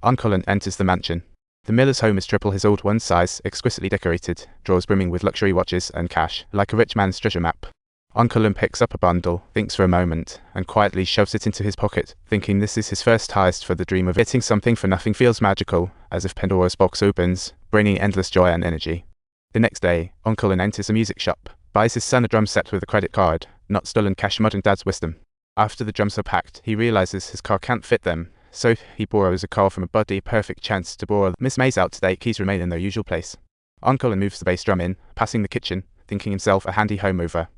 Uncle enters the mansion. The miller's home is triple his old one's size, exquisitely decorated, drawers brimming with luxury watches and cash, like a rich man's treasure map. Uncle picks up a bundle, thinks for a moment, and quietly shoves it into his pocket, thinking this is his first heist for the dream of getting something for nothing feels magical, as if Pandora's box opens, bringing endless joy and energy. The next day, Uncle enters a music shop, buys his son a drum set with a credit card, not stolen cash, modern dad's wisdom. After the drums are packed, he realizes his car can't fit them, so he borrows a car from a buddy. Perfect chance to borrow Miss May's out-to-date keys remain in their usual place. Uncle moves the bass drum in, passing the kitchen, thinking himself a handy home mover.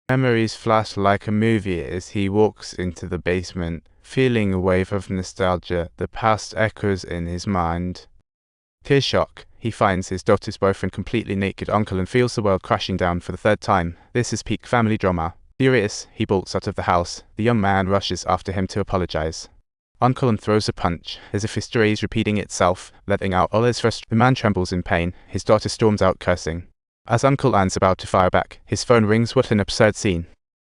Memories flash like a movie as he walks into the basement, feeling a wave of nostalgia. The past echoes in his mind. To his shock, he finds his daughter's boyfriend completely naked. Uncle feels the world crashing down for the third time. This is peak family drama. Furious, he bolts out of the house. The young man rushes after him to apologize. Uncle throws a punch, as if history is repeating itself, letting out all his frustration. The man trembles in pain. His daughter storms out cursing. As Uncle Anne's about to fire back, his phone rings. What an absurd scene.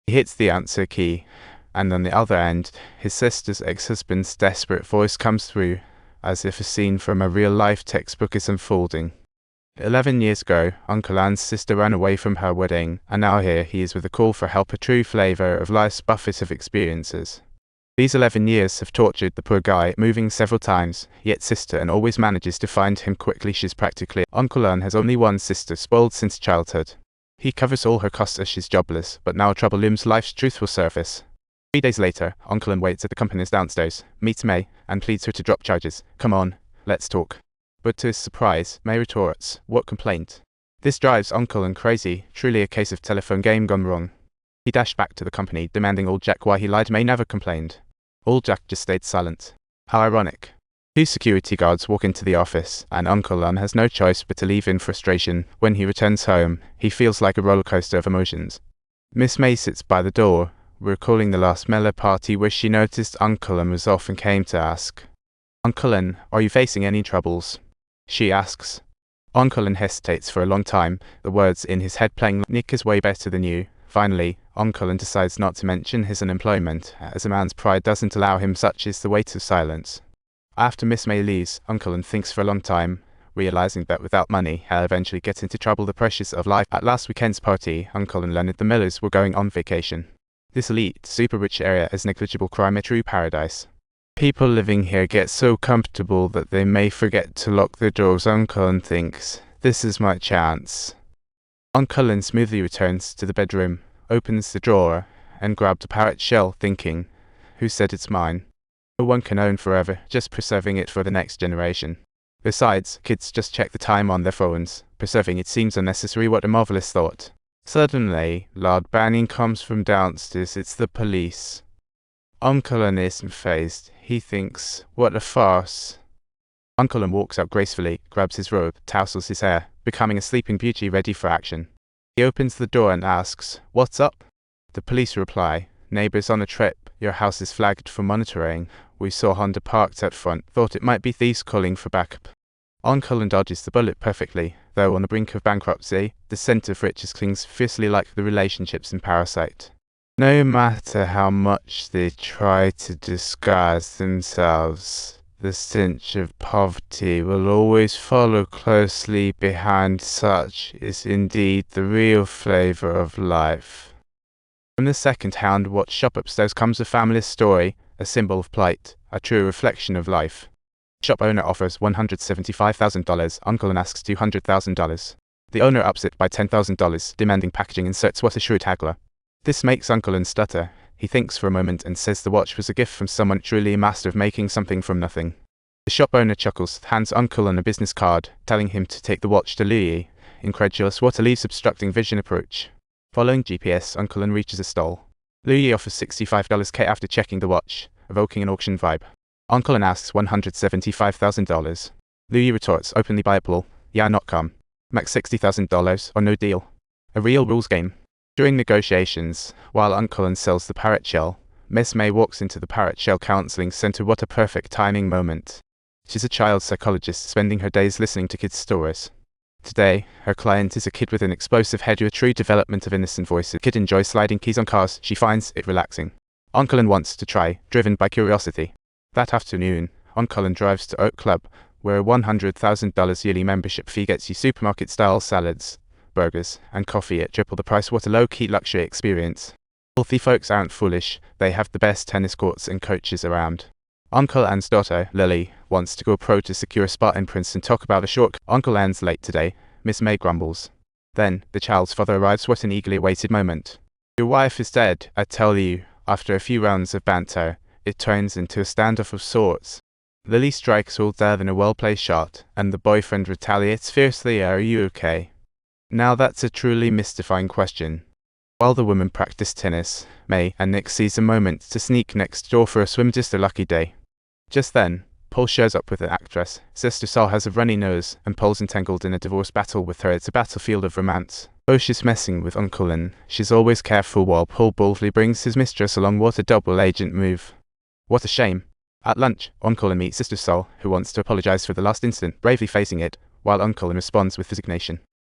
He hits the answer key, and on the other end, his sister's ex-husband's desperate voice comes through, as if a scene from a real-life textbook is unfolding. 11 years ago, Uncle Anne's sister ran away from her wedding, and now here he is with a call for help, a true flavor of life's buffet of experiences. These 11 years have tortured the poor guy, moving several times, yet sister Anne always manages to find him quickly. She's practically Uncle Anne has only one sister, spoiled since childhood. He covers all her costs as she's jobless, but now trouble looms. Life's truth will surface. 3 days later, Uncle waits at the company's downstairs, meets May, and pleads her to drop charges. Come on, let's talk. But to his surprise, May retorts, what complaint? This drives Uncle crazy, truly a case of telephone game gone wrong. He dashed back to the company, demanding old Jack why he lied. May never complained. Old Jack just stayed silent. How ironic. 2 security guards walk into the office, and Uncle Anne has no choice but to leave in frustration. When he returns home, he feels like a roller coaster of emotions. Miss May sits by the door, recalling the last Miller party where she noticed Uncle Anne was off and came to ask, Uncle Anne, are you facing any troubles? She asks. Uncle Anne hesitates for a long time, the words in his head playing Nick is way better than you. Finally, Uncle Anne decides not to mention his unemployment, as a man's pride doesn't allow him. Such is the weight of silence. After Miss May leaves, Uncle Anne thinks for a long time, realizing that without money, he'll eventually get into trouble. The pressures of life. At last weekend's party, Uncle Anne learned the Millers were going on vacation. This elite, super rich area is negligible crime, a true paradise. People living here get so comfortable that they may forget to lock the doors. Uncle Anne thinks, this is my chance. Uncle Anne smoothly returns to the bedroom, opens the drawer, and grabs a parrot shell, thinking, who said it's mine? No one can own forever, just preserving it for the next generation. Besides, kids just check the time on their phones. Preserving it seems unnecessary. What a marvelous thought. Suddenly, loud banging comes from downstairs. It's the police. Uncle Anne isn't fazed. He thinks, what a farce. Uncle Anne walks out gracefully, grabs his robe, tousles his hair, becoming a sleeping beauty ready for action. He opens the door and asks, what's up? The police reply, neighbors on a trip. Your house is flagged for monitoring. We saw Honda parked out front. Thought it might be thieves calling for backup. Uncle Anne dodges the bullet perfectly, though on the brink of bankruptcy, the scent of riches clings fiercely like the relationships in Parasite. No matter how much they try to disguise themselves, the stench of poverty will always follow closely behind. Such is indeed the real flavor of life. From the second-hand watch shop upstairs comes a family story, a symbol of plight, a true reflection of life. Shop owner offers $175,000. Uncle Anne asks $200,000. The owner ups it by $10,000, demanding packaging inserts. What a shrewd haggler. This makes Uncle Anne stutter. He thinks for a moment and says the watch was a gift from someone truly a master of making something from nothing. The shop owner chuckles, hands Uncle Anne a business card, telling him to take the watch to Louis. Incredulous, what a leaves-obstructing vision approach. Following GPS, Uncle Anne reaches a stall. Louis offers $65K after checking the watch, evoking an auction vibe. Uncle Anne asks $175,000. Louis retorts, openly buyable, yeah, not come. Max $60,000 or no deal. A real rules game. During negotiations, while Uncle Anne sells the parrot shell, Miss May walks into the parrot shell counseling center. What a perfect timing moment. She's a child psychologist spending her days listening to kids' stories. Today, her client is a kid with an explosive head, a true development of innocent voice. The kid enjoys sliding keys on cars. She finds it relaxing. Uncle Anne wants to try, driven by curiosity. That afternoon, Uncle drives to Oak Club, where a $100,000 yearly membership fee gets you supermarket-style salads, burgers, and coffee at triple the price. What a low-key luxury experience. Wealthy folks aren't foolish, they have the best tennis courts and coaches around. Uncle Anne's daughter, Lily, wants to go pro to secure a spot in Princeton. Talk about a short. Uncle Anne's late today, Miss May grumbles. Then, the child's father arrives. What an eagerly awaited moment. Your wife is dead, I tell you. After a few rounds of banter, it turns into a standoff of sorts. Lily strikes all dead in a well-placed shot, and the boyfriend retaliates fiercely. Are you okay? Now that's a truly mystifying question. While the women practice tennis, May and Nick seize a moment to sneak next door for a swim. Just a lucky day. Just then, Paul shows up with an actress. Sister Sol has a runny nose, and Paul's entangled in a divorce battle with her. It's a battlefield of romance. Oh, she's messing with Uncle and she's always careful while Paul boldly brings his mistress along. What a double agent move. What a shame. At lunch, Uncle meets Sister Sol, who wants to apologize for the last incident, bravely facing it, while Uncle responds with resignation.